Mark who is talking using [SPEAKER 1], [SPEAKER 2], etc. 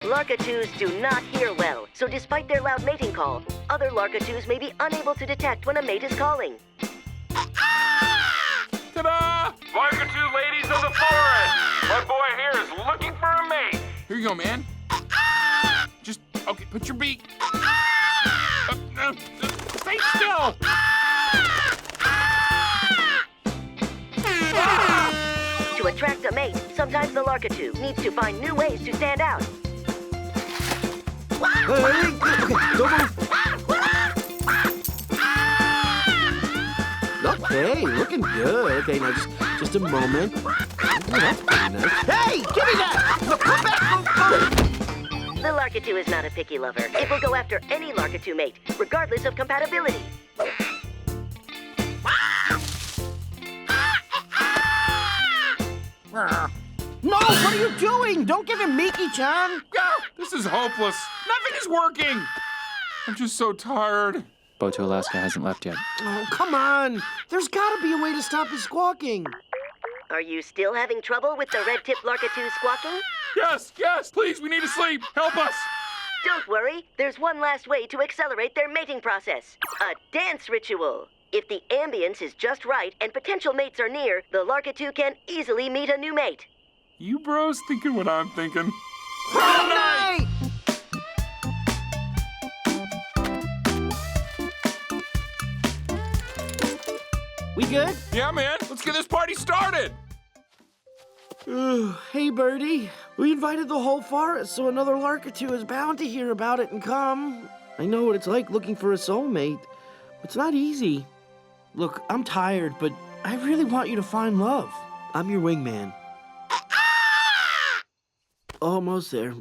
[SPEAKER 1] Larkatoos do not hear well, so despite their loud mating call, other Larkatoos may be unable to detect when a mate is calling.
[SPEAKER 2] Ta-da!
[SPEAKER 3] Larkatoo ladies of the forest! My boy here is looking for a mate!
[SPEAKER 2] Here you go, man. Just, okay, put your beak. Stay still!
[SPEAKER 1] To attract a mate, sometimes the Larkatoo needs to find new ways to stand out.
[SPEAKER 4] Okay, don't move. Okay, looking good. Okay, now just a moment. Oh, that's pretty nice. Hey, give me that! Look, come back!
[SPEAKER 1] The Larkatoo is not a picky lover. It will go after any Larkatoo mate, regardless of compatibility.
[SPEAKER 4] No, what are you doing? Don't give him Miki-chan.
[SPEAKER 2] This is hopeless. Nothing is working. I'm just so tired.
[SPEAKER 5] Boat to Alaska hasn't left yet.
[SPEAKER 4] Oh, come on. There's gotta be a way to stop his squawking.
[SPEAKER 1] Are you still having trouble with the red-tipped Larkatoo squawking?
[SPEAKER 2] Yes, please, we need to sleep. Help us.
[SPEAKER 1] Don't worry, there's one last way to accelerate their mating process. A dance ritual. If the ambience is just right and potential mates are near, the Larkatoo can easily meet a new mate.
[SPEAKER 2] You bros thinking what I'm thinking.
[SPEAKER 4] Prom night! We good?
[SPEAKER 2] Yeah, man, let's get this party started.
[SPEAKER 4] Hey, Birdie. We invited the whole forest, so another Larkatoo is bound to hear about it and come. I know what it's like looking for a soulmate. It's not easy. Look, I'm tired, but I really want you to find love. I'm your wingman. Almost there.